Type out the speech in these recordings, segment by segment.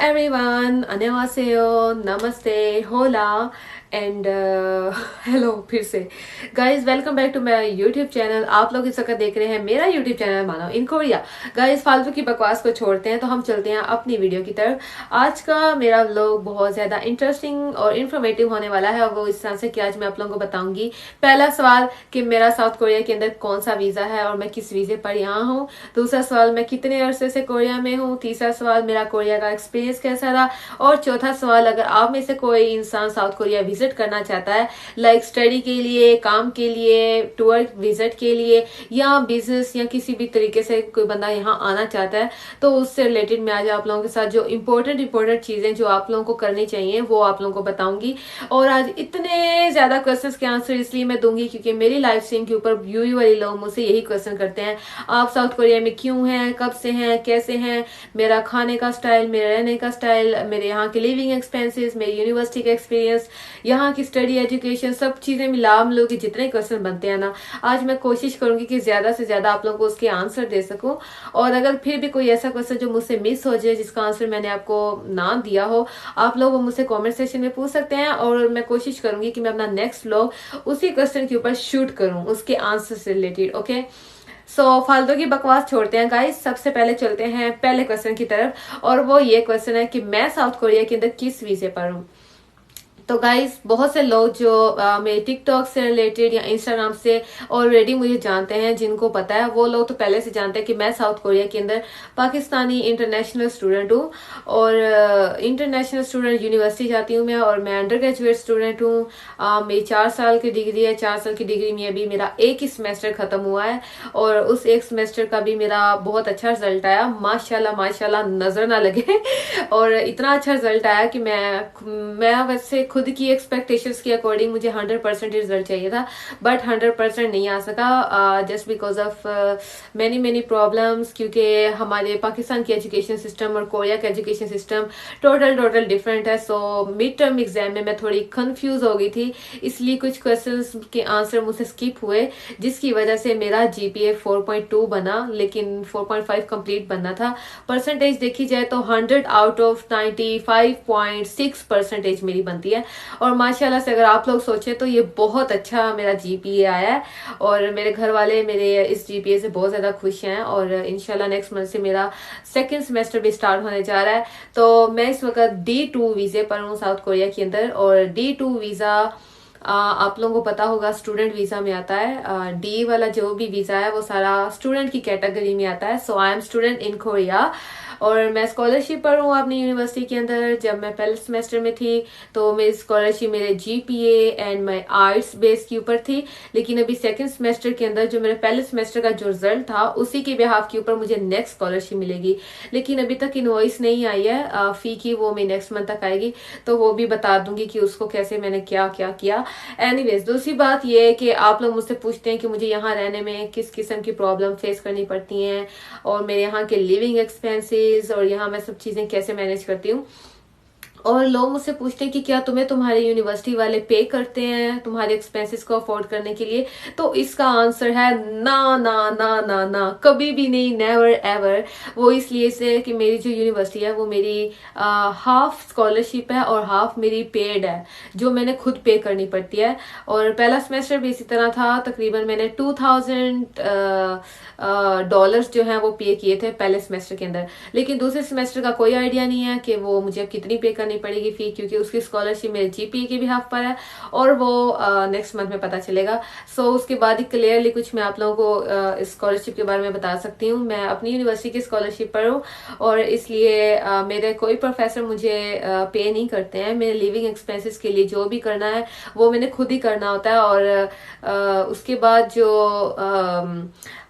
everyone, 안녕하세요, नमस्ते, होला and hello फिर से guys welcome back to my YouTube channel. आप लोग इस वक्त देख रहे हैं मेरा यूट्यूब चैनल मानो इन कोरिया। गाइज फालतू की बकवास को छोड़ते हैं तो हम चलते हैं अपनी वीडियो की तरफ। आज का मेरा व्लॉग बहुत ज्यादा इंटरेस्टिंग और इन्फॉर्मेटिव होने वाला है और वो इस तरह से कि आज मैं आप लोगों को बताऊंगी। पहला सवाल कि मेरा साउथ कोरिया के अंदर कौन सा वीजा है और मैं किस वीजे पर यहाँ हूँ। दूसरा सवाल मैं कितने अरसे से कोरिया में हूँ। तीसरा सवाल मेरा कोरिया का एक्सपीरियंस कैसा रहा। और चौथा सवाल अगर आप में से कोई इंसान साउथ कोरिया विजिट करना चाहता है लाइक स्टडी के लिए, काम के लिए, टूर विजिट के लिए या बिजनेस या किसी भी तरीके से कोई बंदा यहाँ आना चाहता है तो उससे रिलेटेड मैं आज आप लोगों के साथ जो इम्पोर्टेंट चीजें जो आप लोगों को करनी चाहिए वो आप लोगों को बताऊंगी। और आज इतने ज्यादा क्वेश्चंस के आंसर इसलिए मैं दूंगी क्योंकि मेरी लाइव स्ट्रीम के ऊपर व्यूई वाले लोग मुझसे यही क्वेश्चन करते हैं, आप साउथ कोरिया में क्यों हैं, कब से हैं, कैसे हैं, मेरा खाने का स्टाइल, मेरा रहने का स्टाइल, मेरे यहाँ के लिविंग एक्सपेंसेस, मेरी यूनिवर्सिटी का एक्सपीरियंस, यहाँ की स्टडी एजुकेशन, सब चीजें मिला लोगों के जितने क्वेश्चन बनते हैं ना, आज मैं कोशिश करूंगी कि ज्यादा से ज्यादा आप लोगों को उसके आंसर दे सकूं। और अगर फिर भी कोई ऐसा क्वेश्चन जो मुझसे मिस हो जाए जिसका आंसर मैंने आपको ना दिया हो, आप लोग वो मुझसे कमेंट सेक्शन में पूछ सकते हैं और मैं कोशिश करूंगी कि मैं अपना नेक्स्ट व्लॉग उसी क्वेश्चन के ऊपर शूट करूं उसके आंसर से रिलेटेड। ओके सो फालतू की बकवास छोड़ते हैं गाइस, सबसे पहले चलते हैं पहले क्वेश्चन की तरफ और वो ये क्वेश्चन है कि मैं साउथ कोरिया के अंदर किस वीजे पर हूँ। तो गाइस बहुत से लोग जो मेरे टिकटॉक से रिलेटेड या इंस्टाग्राम से ऑलरेडी मुझे जानते हैं, जिनको पता है वो लोग तो पहले से जानते हैं कि मैं साउथ कोरिया के अंदर पाकिस्तानी इंटरनेशनल स्टूडेंट हूँ और इंटरनेशनल स्टूडेंट यूनिवर्सिटी जाती हूँ मैं और मैं अंडर ग्रेजुएट स्टूडेंट हूँ। मेरी 4 साल की डिग्री है। 4 साल की डिग्री में अभी मेरा एक ही सेमेस्टर खत्म हुआ है और उस एक सेमेस्टर का भी मेरा बहुत अच्छा रिजल्ट आया, माशाल्लाह माशाल्लाह नजर ना लगे और इतना अच्छा रिजल्ट आया कि मैं वैसे खुद की एक्सपेक्टेशंस के अकॉर्डिंग मुझे 100% रिजल्ट चाहिए था बट 100% नहीं आ सका just because of many problems, क्योंकि हमारे पाकिस्तान की एजुकेशन सिस्टम और कोरिया का एजुकेशन सिस्टम टोटल डिफरेंट है। सो मिड टर्म एग्जाम में मैं थोड़ी कंफ्यूज हो गई थी, इसलिए कुछ क्वेश्चंस के आंसर मुझसे स्किप हुए जिसकी वजह से मेरा जीपीए 4.2 बना, लेकिन 4.5 कंप्लीट बनना था। परसेंटेज देखी जाए तो 100 आउट ऑफ 95.6 परसेंटेज मेरी बनती है और माशाल्लाह से अगर आप लोग सोचे तो ये बहुत अच्छा मेरा जीपीए आया है और मेरे घर वाले मेरे इस जीपीए से बहुत ज्यादा खुश हैं और इंशाल्लाह नेक्स्ट मंथ से मेरा सेकंड सेमेस्टर भी स्टार्ट होने जा रहा है। तो मैं इस वक्त D2 वीजे पर हूँ साउथ कोरिया के अंदर और D2 वीजा आप लोगों को पता होगा स्टूडेंट वीजा में आता है। डी वाला जो भी वीजा है वो सारा स्टूडेंट की कैटेगरी में आता है। So I am student in Korea और मैं स्कॉलरशिप पर हूँ अपनी यूनिवर्सिटी के अंदर। जब मैं पहले सेमेस्टर में थी तो मेरी स्कॉलरशिप मेरे GPA and my arts base के ऊपर थी, लेकिन अभी सेकंड सेमेस्टर के अंदर जो मेरे पहले सेमेस्टर का जो रिजल्ट था उसी के बिहाफ के ऊपर मुझे नेक्स्ट स्कॉलरशिप मिलेगी, लेकिन अभी तक इनवॉइस नहीं आई है फी की, वो मेरी नेक्स्ट मंथ तक आएगी तो वो भी बता दूंगी कि उसको कैसे मैंने क्या क्या किया। एनीवेज दूसरी बात ये है कि आप लोग मुझसे पूछते हैं कि मुझे यहाँ रहने में किस किस्म की प्रॉब्लम फेस करनी पड़ती हैं और मेरे यहाँ के लिविंग एक्सपेंसेस और यहाँ मैं सब चीजें कैसे मैनेज करती हूँ। और लोग मुझसे पूछते हैं कि क्या तुम्हें तुम्हारे यूनिवर्सिटी वाले पे करते हैं तुम्हारे एक्सपेंसेस को अफोर्ड करने के लिए, तो इसका आंसर है ना ना ना ना ना, कभी भी नहीं, नेवर एवर। वो इसलिए से कि मेरी जो यूनिवर्सिटी है वो मेरी हाफ स्कॉलरशिप है और हाफ मेरी पेड है जो मैंने खुद पे करनी पड़ती है। और पहला सेमेस्टर भी इसी तरह था, तकरीबन मैंने $2000 जो है वो पे किए थे पहले सेमेस्टर के अंदर, लेकिन दूसरे सेमेस्टर का कोई आइडिया नहीं है कि वो मुझे कितनी पे करनी पड़ेगी फी, क्योंकि उसकी स्कॉलरशिप मेरे जीपीए के भी हाफ पर है और वो नेक्स्ट मंथ में पता चलेगा। सो उसके बाद ही क्लियरली कुछ मैं आप लोगों को स्कॉलरशिप के बारे में बता सकती हूँ। मैं अपनी यूनिवर्सिटी की स्कॉलरशिप पर हूँ और इसलिए मेरे कोई प्रोफेसर मुझे पे नहीं करते हैं। मेरे लिविंग एक्सपेंसेस के लिए जो भी करना है वो मैंने खुद ही करना होता है और उसके बाद जो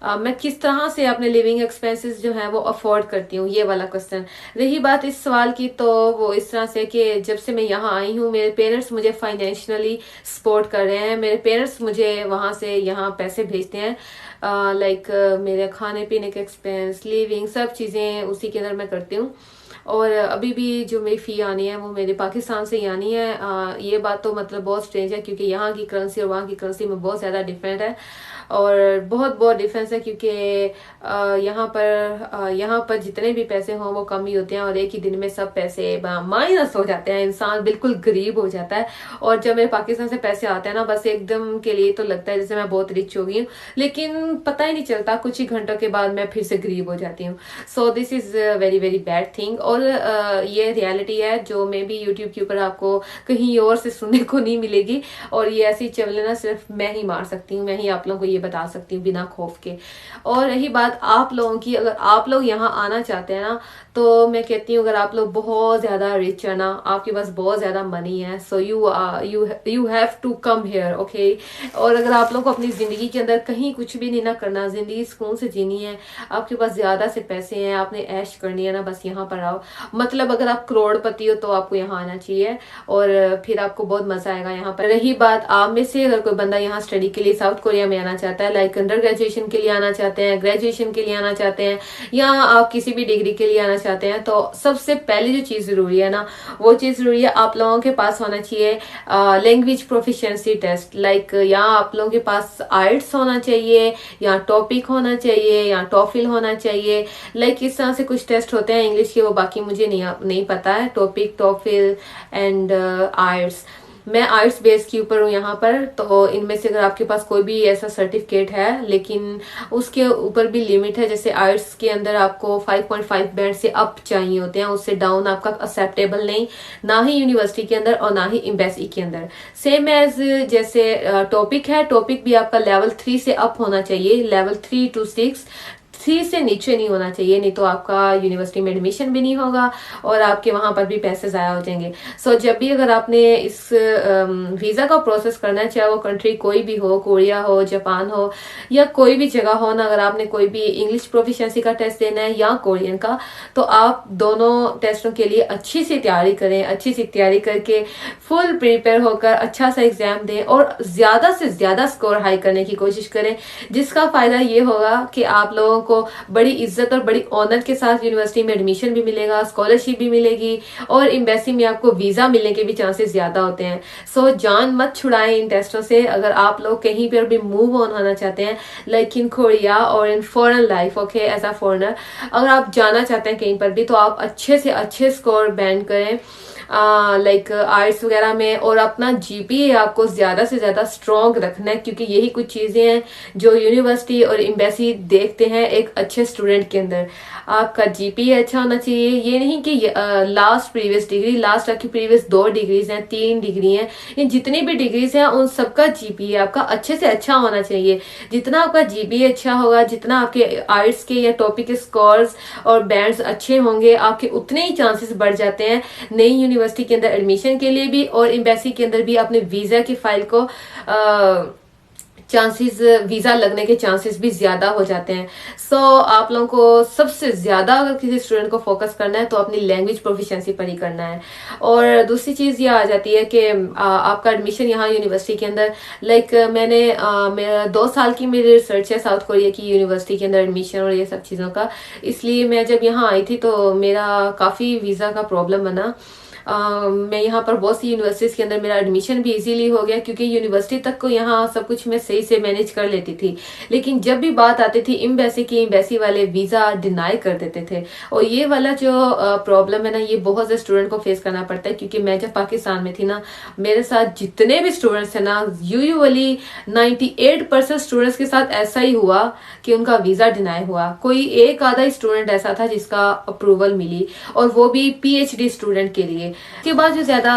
मैं किस तरह से अपने लिविंग एक्सपेंसेस जो है वो अफोर्ड करती हूँ, ये वाला क्वेश्चन। रही बात इस सवाल की तो वो इस तरह से कि जब से मैं यहाँ आई हूँ मेरे पेरेंट्स मुझे फाइनेंशियली सपोर्ट कर रहे हैं। मेरे पेरेंट्स मुझे वहां से यहाँ पैसे भेजते हैं, लाइक मेरे खाने पीने के एक्सपेंस, लिविंग, सब चीजें उसी के अंदर मैं करती हूँ। और अभी भी जो मेरी फी आनी है वो मेरे पाकिस्तान से ही आनी है। ये बात तो मतलब बहुत स्ट्रेंज है क्योंकि यहाँ की करेंसी और वहाँ की करेंसी में बहुत ज्यादा डिफरेंट है। और बहुत बहुत डिफरेंस है, क्योंकि यहाँ पर जितने भी पैसे हों वो कम ही होते हैं और एक ही दिन में सब पैसे माइनस हो जाते हैं, इंसान बिल्कुल गरीब हो जाता है। और जब मेरे पाकिस्तान से पैसे आते हैं ना, बस एकदम के लिए तो लगता है जैसे मैं बहुत रिच हो गई हूँ, लेकिन पता ही नहीं चलता, कुछ ही घंटों के बाद मैं फिर से गरीब हो जाती हूँ। So this is very very bad thing. और ये रियलिटी है जो मे बी यूट्यूब के ऊपर आपको कहीं और से सुनने को नहीं मिलेगी, और ये ऐसी चले ना सिर्फ मैं ही मार सकती हूँ, मैं ही आप लोगों को ये बता सकती हूँ बिना खौफ के। और रही बात आप लोगों की, अगर आप लोग यहाँ आना चाहते हैं ना, तो मैं कहती हूँ अगर आप लोग बहुत ज्यादा रिच है ना, आपके पास बहुत ज्यादा मनी है, so you have to come here, okay. और अगर आप लोग को अपनी जिंदगी के अंदर कहीं कुछ भी नहीं ना करना, जिंदगी सुकून से जीनी है, आपके पास ज्यादा से पैसे हैं, आपने ऐश करनी है ना, बस यहाँ पर आओ। मतलब अगर आप करोड़पति हो तो आपको यहाँ आना चाहिए और फिर आपको बहुत मजा आएगा यहाँ पर। रही बात आप में से अगर कोई बंदा यहाँ स्टडी के लिए साउथ कोरिया में आना चाहता है, लाइक अंडर ग्रेजुएशन के लिए आना चाहते हैं, ग्रेजुएशन के लिए आना चाहते हैं, या आप किसी भी डिग्री के लिए आना चाहते हैं, तो सबसे पहले जो चीज जरूरी है ना, वो चीज जरूरी है आप लोगों के पास होना चाहिए लैंग्वेज प्रोफिशिएंसी टेस्ट। लाइक या आप लोगों के पास आइट्स होना चाहिए, या टॉपिक होना चाहिए, या टॉफिल होना चाहिए। लाइक इस तरह से कुछ टेस्ट होते हैं इंग्लिश के, वो बाकी मुझे नहीं पता है, टॉपिक, टॉफिल एंड आइट्स। मैं आर्ट्स बेस के ऊपर हूँ यहाँ पर, तो इनमें से अगर आपके पास कोई भी ऐसा सर्टिफिकेट है, लेकिन उसके ऊपर भी लिमिट है, जैसे आर्ट्स के अंदर आपको 5.5 बैंड से अप चाहिए होते हैं, उससे डाउन आपका एक्सेप्टेबल नहीं, ना ही यूनिवर्सिटी के अंदर और ना ही एम्बेसी के अंदर। सेम एज जैसे टॉपिक है, टॉपिक भी आपका लेवल 3 से अप होना चाहिए, लेवल 3 to 6, 3 से नीचे नहीं होना चाहिए, नहीं तो आपका यूनिवर्सिटी में एडमिशन भी नहीं होगा और आपके वहां पर भी पैसे जाया हो जाएंगे। सो जब भी अगर आपने इस वीजा का प्रोसेस करना है, चाहे वो कंट्री कोई भी हो, कोरिया हो, जापान हो, या कोई भी जगह हो ना, अगर आपने कोई भी इंग्लिश प्रोफिशिएंसी का टेस्ट देना है या कोरियन का, तो आप दोनों टेस्टों के लिए अच्छी सी तैयारी करें, अच्छी सी तैयारी करके फुल प्रिपेयर होकर अच्छा सा एग्जाम दें और ज्यादा से ज्यादा स्कोर हाई करने की कोशिश करें, जिसका फायदा ये होगा कि आप लोगों को बड़ी इज्जत और बड़ी ऑनर के साथ यूनिवर्सिटी में एडमिशन भी मिलेगा, स्कॉलरशिप भी मिलेगी और एम्बेसी में आपको वीजा मिलने के भी चांसेस ज्यादा होते हैं। सो जान मत छुड़ाएं इन टेस्टों से। अगर आप लोग कहीं पर भी मूव ऑन होना चाहते हैं, लाइक इन कोरिया और in foreign life, okay, as a foreigner, अगर आप जाना चाहते हैं कहीं पर भी, तो आप अच्छे से अच्छे स्कोर बैंड करें लाइक आर्ट्स वगैरह में, और अपना जीपीए आपको ज्यादा से ज्यादा स्ट्रॉन्ग रखना है, क्योंकि यही कुछ चीजें हैं जो यूनिवर्सिटी और एम्बेसी देखते हैं एक अच्छे स्टूडेंट के अंदर। आपका जीपीए अच्छा होना चाहिए, ये नहीं कि लास्ट प्रीवियस डिग्री, लास्ट आपकी प्रीवियस 2 डिग्रीज हैं, 3 डिग्री हैं, ये जितनी भी डिग्रीज हैं उन सबका जीपीए आपका अच्छे से अच्छा होना चाहिए। जितना आपका जीपीए अच्छा होगा, जितना आपके आर्ट्स के या टॉपिक के स्कोर्स और बैंड्स अच्छे होंगे, आपके उतने ही चांसेस बढ़ जाते हैं नई यूनिवर्सिटी के अंदर एडमिशन के लिए भी और एम्बेसी के अंदर भी अपने वीजा की फाइल को चांसेस, वीजा लगने के चांसेस भी ज्यादा हो जाते हैं। सो आप लोगों को सबसे ज्यादा अगर किसी स्टूडेंट को फोकस करना है तो अपनी लैंग्वेज प्रोफिशिएंसी पर ही करना है। और दूसरी चीज ये आ जाती है कि आपका एडमिशन यहाँ यूनिवर्सिटी के अंदर, लाइक मैंने मेरा 2 साल की मेरी रिसर्च है साउथ कोरिया की यूनिवर्सिटी के अंदर एडमिशन और ये सब चीजों का, इसलिए मैं जब यहाँ आई थी तो मेरा काफी वीजा का प्रॉब्लम बना। मैं यहाँ पर बहुत सी यूनिवर्सिटीज के अंदर मेरा एडमिशन भी इजीली हो गया, क्योंकि यूनिवर्सिटी तक को यहाँ सब कुछ मैं सही से मैनेज कर लेती थी। लेकिन जब भी बात आती थी एम्बेसी की, एम्बेसी वाले वीजा डिनाई कर देते थे, और ये वाला जो प्रॉब्लम है ना, ये बहुत से स्टूडेंट को फेस करना पड़ता है। क्योंकि मैं जब पाकिस्तान में थी ना, मेरे साथ जितने भी स्टूडेंट्स थे ना, यूजुअली 98% स्टूडेंट्स के साथ ऐसा ही हुआ कि उनका वीजा डिनाई हुआ। कोई एक आधा स्टूडेंट ऐसा था जिसका अप्रूवल मिली, और वो भी पीएचडी स्टूडेंट के लिए। उसके बाद जो ज्यादा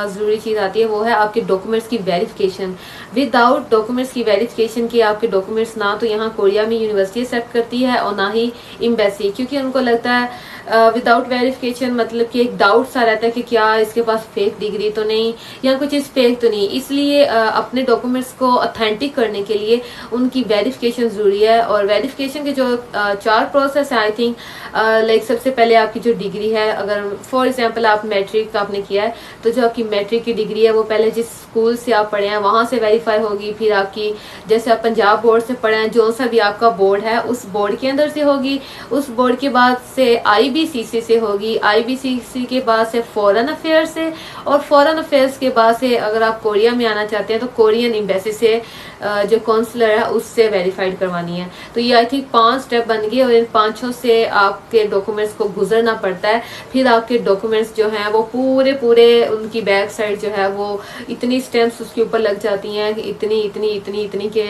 जरूरी चीज आती है वो है आपके डॉक्यूमेंट्स की वेरिफिकेशन। विदाउट डॉक्यूमेंट्स की वेरिफिकेशन के आपके डॉक्यूमेंट्स ना तो यहाँ कोरिया में यूनिवर्सिटी एक्सेप्ट करती है और ना ही एम्बेसी, क्योंकि उनको लगता है विदाउट वेरिफिकेशन मतलब कि एक डाउट सा रहता है कि क्या इसके पास फेक डिग्री तो नहीं या कुछ चीज फेक तो नहीं। इसलिए अपने डॉक्यूमेंट्स को ऑथेंटिक करने के लिए उनकी वेरिफिकेशन जरूरी है। और वेरिफिकेशन के जो 4 प्रोसेस है, आई थिंक लाइक सबसे पहले आपकी जो डिग्री है, अगर फॉर एग्जांपल आप मैट्रिक आपने किया है तो जो आपकी मैट्रिक की डिग्री है वो पहले जिस स्कूल से आप पढ़े हैं वहां से वेरीफाई होगी। फिर आपकी जैसे आप पंजाब बोर्ड से पढ़े हैं, जो सा भी आपका बोर्ड है उस बोर्ड के अंदर से होगी। उस बोर्ड के बाद से आईबीसीसी से होगी, आईबीसीसी के बाद से फॉरेन अफेयर्स से, और फॉरेन अफेयर्स के बाद से अगर आप कोरिया में आना चाहते हैं तो कोरियन एम्बेसी से जो काउंसलर है उससे वेरीफाइड करवानी है। तो ये आई थिंक 5 स्टेप बन गए और इन 5 से आपके डॉक्यूमेंट्स को गुजरना पड़ता है। फिर आपके डॉक्यूमेंट्स जो हैं वो पूरे पूरे उनकी बैक साइड जो है वो इतनी स्टैम्प्स उसके ऊपर लग जाती हैं कि इतनी इतनी इतनी इतनी के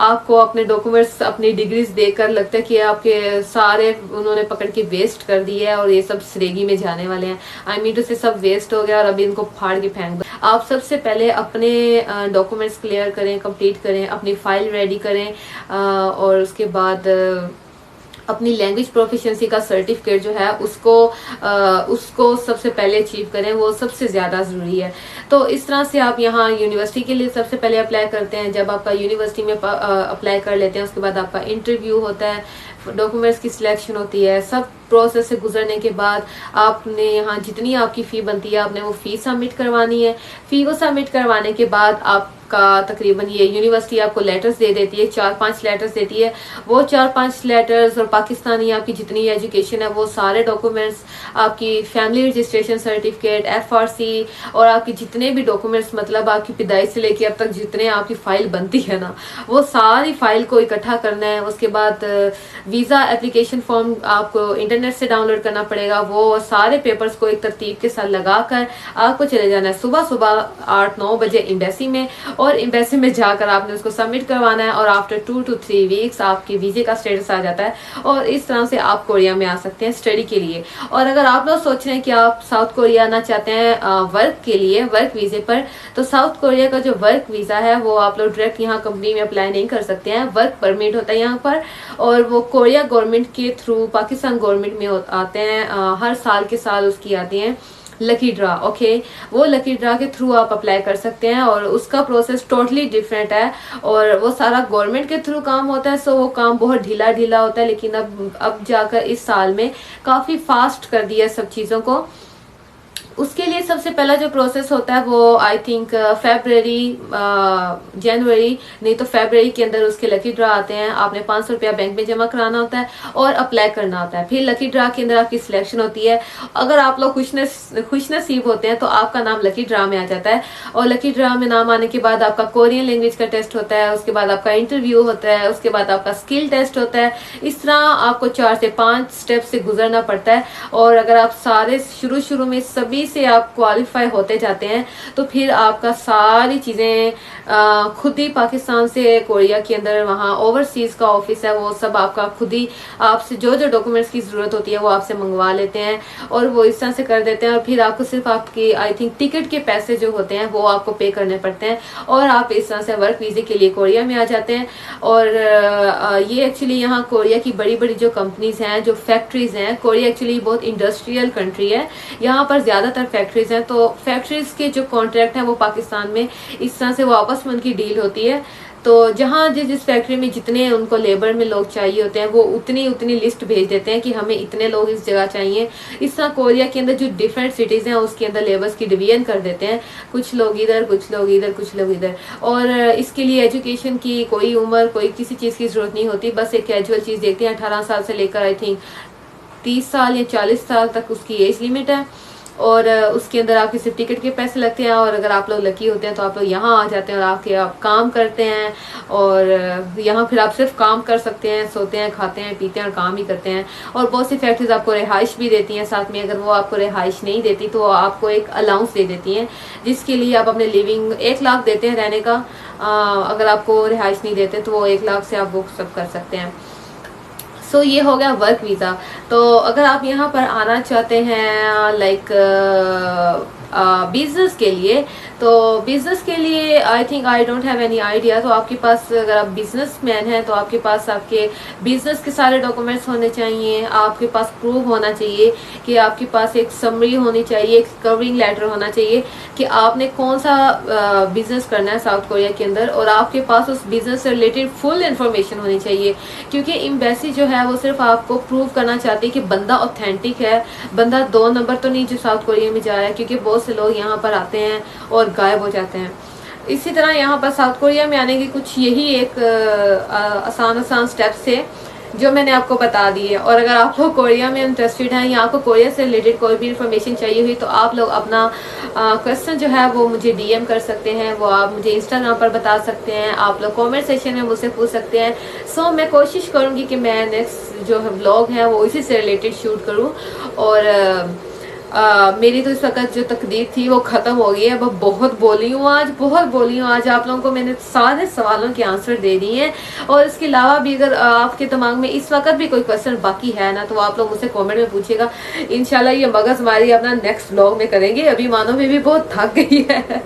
आपको अपने डॉक्यूमेंट्स अपनी डिग्रीज देखकर लगता है कि आपके सारे उन्होंने पकड़ के वेस्ट कर दिए है और ये सब श्रेगी में जाने वाले हैं। आई मीन टू से सब वेस्ट हो गया और अभी इनको फाड़ के फेंक दो। आप सबसे पहले अपने डॉक्यूमेंट्स क्लियर करें, कंप्लीट करें, अपनी फाइल रेडी करें और उसके बाद अपनी लैंग्वेज प्रोफिशिएंसी का सर्टिफिकेट जो है उसको सबसे पहले अचीव करें, वो सबसे ज़्यादा ज़रूरी है। तो इस तरह से आप यहाँ यूनिवर्सिटी के लिए सबसे पहले अप्लाई करते हैं। जब आपका यूनिवर्सिटी में अप्लाई कर लेते हैं उसके बाद आपका इंटरव्यू होता है, डॉक्यूमेंट्स की सिलेक्शन होती है। सब प्रोसेस से गुजरने के बाद आपने यहाँ जितनी आपकी फ़ी बनती है आपने वो फ़ी सबमिट करवानी है। फ़ी को सबमिट करवाने के बाद आपका तकरीबन ये यूनिवर्सिटी आपको लेटर्स दे देती है, 4-5 लेटर्स देती है। वो 4-5 लेटर्स और पाकिस्तानी आपकी जितनी एजुकेशन है वो सारे डॉक्यूमेंट्स, आपकी फैमिली रजिस्ट्रेशन सर्टिफिकेट, FRC और आपके जितने भी डॉक्यूमेंट्स, मतलब आपकी पिदाई से लेके अब तक जितने आपकी फ़ाइल बनती है ना, वो सारी फाइल को इकट्ठा करना है। उसके बाद वीज़ा एप्लीकेशन फॉर्म आपको इंटरनेट से डाउनलोड करना पड़ेगा। वो सारे पेपर्स को एक तरतीब के साथ लगाकर आपको चले जाना है सुबह सुबह 8-9 बजे एम्बेसी में, और एम्बेसी में जाकर आपने उसको सबमिट करवाना है और आफ्टर 2 to 3 वीक्स आपके वीजे का स्टेटस आ जाता है और इस तरह से आप कोरिया में आ सकते हैं स्टडी के लिए। और अगर आप लोग सोच रहे हैं कि आप साउथ कोरिया आना चाहते हैं वर्क के लिए, वर्क वीजे पर, तो साउथ कोरिया का जो वर्क वीज़ा है वो आप लोग डायरेक्ट यहाँ कंपनी में अप्लाई नहीं कर सकते हैं। वर्क परमिट होता है यहाँ पर और वो कोरिया गवर्नमेंट के थ्रू पाकिस्तान गवर्नमेंट में आते हैं। हर साल के साल उसकी आती हैं लकी ड्रा। ओके, वो लकी ड्रा के थ्रू आप अप्लाई कर सकते हैं और उसका प्रोसेस टोटली डिफरेंट है और वो सारा गवर्नमेंट के थ्रू काम होता है। सो वो काम बहुत ढीला ढीला होता है, लेकिन अब जाकर इस साल में काफ़ी फास्ट कर दिया सब चीज़ों को। उसके लिए सबसे पहला जो प्रोसेस होता है वो आई थिंक जनवरी नहीं तो फरवरी के अंदर उसके लकी ड्रा आते हैं। आपने 500 रुपया बैंक में जमा कराना होता है और अप्लाई करना होता है। फिर लकी ड्रा के अंदर आपकी सिलेक्शन होती है। अगर आप लोग खुश नसीब होते हैं तो आपका नाम लकी ड्रा में आ जाता है और लकी ड्रा में नाम आने के बाद आपका कोरियन लैंग्वेज का टेस्ट होता है, उसके बाद आपका इंटरव्यू होता है, उसके बाद आपका स्किल टेस्ट होता है। इस तरह आपको 4 से 5 स्टेप से गुजरना पड़ता है और अगर आप सारे शुरू में सभी से आप क्वालिफाई होते जाते हैं तो फिर आपका सारी चीज़ें खुद ही पाकिस्तान से कोरिया के अंदर वहाँ ओवरसीज़ का ऑफिस है, वो सब आपका खुद ही आपसे जो जो डॉक्यूमेंट्स की ज़रूरत होती है वो आपसे मंगवा लेते हैं और वो इस तरह से कर देते हैं। और फिर आपको सिर्फ आपकी आई थिंक टिकट के पैसे जो होते हैं वो आपको पे करने पड़ते हैं और आप इस तरह से वर्क वीज़े के लिए कोरिया में आ जाते हैं। और ये एक्चुअली यहाँ कोरिया की बड़ी बड़ी जो कंपनीज हैं, जो फैक्ट्रीज हैं, कोरिया एक्चुअली बहुत इंडस्ट्रियल कंट्री है, यहाँ पर ज़्यादातर फैक्ट्रीज हैं। तो फैक्ट्रीज के जो कॉन्ट्रैक्ट हैं वो पाकिस्तान में इस तरह से वो आपस में उनकी डील होती है। तो जहाँ जिस फैक्ट्री में जितने उनको लेबर में लोग चाहिए होते हैं वो उतनी लिस्ट भेज देते हैं कि हमें इतने लोग इस जगह चाहिए। इस तरह कोरिया के अंदर जो डिफरेंट सिटीज़ हैं उसके अंदर लेबर्स की डिवीजन कर देते हैं, कुछ लोग इधर, कुछ लोग इधर, कुछ लोग इधर। और इसके लिए एजुकेशन की कोई उम्र, कोई किसी चीज़ की ज़रूरत नहीं होती, बस एक कैजुअल चीज़ देखते हैं। 18 साल से लेकर आई थिंक 30 साल या 40 साल तक उसकी एज लिमिट है और उसके अंदर आपके सिर्फ टिकट के पैसे लगते हैं। और अगर आप लोग लकी होते हैं तो आप लोग यहाँ आ जाते हैं और आके आप काम करते हैं और यहाँ फिर आप सिर्फ काम कर सकते हैं, सोते हैं, खाते हैं, पीते हैं और काम ही करते हैं। और बहुत सी फैक्ट्रीज आपको रिहाइश भी देती हैं साथ में। अगर वो आपको रिहाइश नहीं देती तो आपको एक अलाउंस दे देती हैं जिसके लिए आप अपने लिविंग 1 लाख देते हैं रहने का। अगर आपको रिहाइश नहीं देते तो वो 1 लाख से आप वो सब कर सकते हैं। सो ये हो गया वर्क वीज़ा। तो अगर आप यहाँ पर आना चाहते हैं लाइक बिजनेस के लिए, तो बिजनेस के लिए I think I don't have any idea. तो आपके पास, अगर आप बिजनेसमैन हैं तो आपके पास आपके बिजनेस के सारे डॉक्यूमेंट्स होने चाहिए, आपके पास प्रूफ होना चाहिए कि आपके पास एक समरी होनी चाहिए, एक कवरिंग लेटर होना चाहिए कि आपने कौन सा बिजनेस करना है साउथ कोरिया के अंदर और आपके पास उस बिजनेस से रिलेटेड फुल इंफॉर्मेशन होनी चाहिए। क्योंकि एम्बेसी जो है वो सिर्फ आपको प्रूव करना चाहती है कि बंदा ऑथेंटिक है, बंदा 2 नंबर तो नहीं जो साउथ कोरिया में जा रहा है, क्योंकि बहुत से लोग यहाँ पर आते हैं और गायब हो जाते हैं। इसी तरह यहाँ पर साउथ कोरिया में आने की कुछ यही एक आसान स्टेप्स थे जो मैंने आपको बता दी है। और अगर आप लोग कोरिया में इंटरेस्टेड हैं या आपको कोरिया से रिलेटेड कोई भी इन्फॉर्मेशन चाहिए हुई तो आप लोग अपना क्वेश्चन जो है वो मुझे डीएम कर सकते हैं, वो आप मुझे इंस्टाग्राम पर बता सकते हैं, आप लोग कमेंट सेक्शन में मुझसे पूछ सकते हैं। सो मैं कोशिश करूँगी कि मैं नेक्स्ट जो है व्लॉग है वो इसी से रिलेटेड शूट करूँ। और मेरी तो इस वक्त जो तकदीर थी वो ख़त्म हो गई है। अब बहुत बोली हूँ आज, बहुत बोली हूँ आज। आप लोगों को मैंने सारे सवालों के आंसर दे दिए हैं। और इसके अलावा भी अगर आपके दिमाग में इस वक्त भी कोई क्वेश्चन बाकी है ना, तो आप लोग मुझसे कमेंट में पूछिएगा। इंशाल्लाह ये मगजमारी अपना नेक्स्ट व्लॉग में करेंगे। अभी मानो में भी बहुत थक गई है।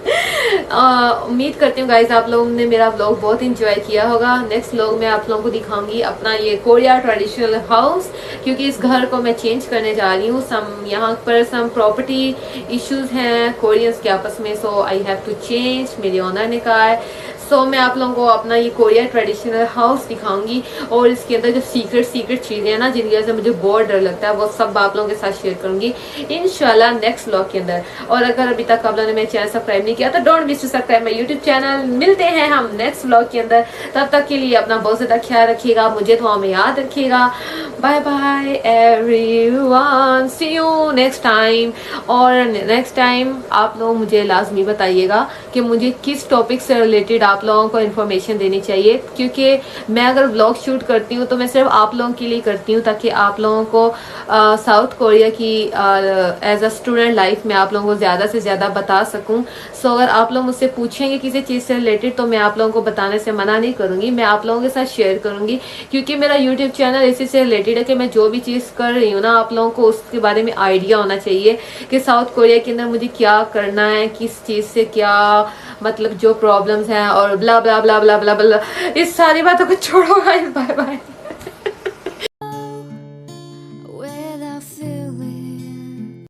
उम्मीद करती हूँ गाइज आप लोगों ने मेरा व्लॉग बहुत इंजॉय किया होगा। नेक्स्ट व्लॉग में आप लोगों को दिखाऊंगी अपना ये कोरिया ट्रेडिशनल हाउस, क्योंकि इस घर को मैं चेंज करने जा रही हूँ। सम यहाँ पर सम प्रॉपर्टी इश्यूज हैं कोरियंस के आपस में, सो आई हैव टू चेंज, मेरे ओनर ने कहा है। सो मैं आप लोगों को अपना ये कोरिया ट्रेडिशनल हाउस दिखाऊंगी और इसके अंदर जो सीक्रेट चीज़ें हैं ना जिनकी वजह से मुझे बहुत डर लगता है, वो सब आप लोगों के साथ शेयर करूंगी इंशाल्लाह नेक्स्ट व्लॉग के अंदर। और अगर अभी तक आप लोगों ने मेरे चैनल सब्सक्राइब नहीं किया तो don't miss to subscribe my YouTube channel. मिलते हैं हम नेक्स्ट व्लॉग के अंदर, तब तक के लिए अपना बहुत ज़्यादा ख्याल रखिएगा, मुझे दुआ में याद रखिएगा। Bye bye everyone, see you next time. और नेक्स्ट टाइम आप लोग मुझे लाजमी बताइएगा कि मुझे किस टॉपिक से रिलेटेड आप लोगों को इन्फॉर्मेशन देनी चाहिए, क्योंकि मैं अगर व्लॉग शूट करती हूँ तो मैं सिर्फ आप लोगों के लिए करती हूँ, ताकि आप लोगों को साउथ कोरिया की एज अ स्टूडेंट लाइफ में आप लोगों को ज़्यादा से ज़्यादा बता सकूँ। सो अगर आप लोग मुझसे पूछेंगे किसी चीज़ से रिलेटेड तो मैं आप लोगों को बताने से मना नहीं करूँगी, मैं आप लोगों के साथ शेयर करूँगी। क्योंकि मेरा यूट्यूब चैनल इसी से रिलेटेड है कि मैं जो भी चीज़ कर रही हूँ ना, आप लोगों को उसके बारे में आइडिया होना चाहिए कि साउथ कोरिया के अंदर मुझे क्या करना है, किस चीज़ से क्या मतलब जो प्रॉब्लम्स हैं और ब्ला ब्ला ब्ला ब्ला ब्ला ब्ला। इस सारी बातों को छोड़ो गाइस, बाय बाय।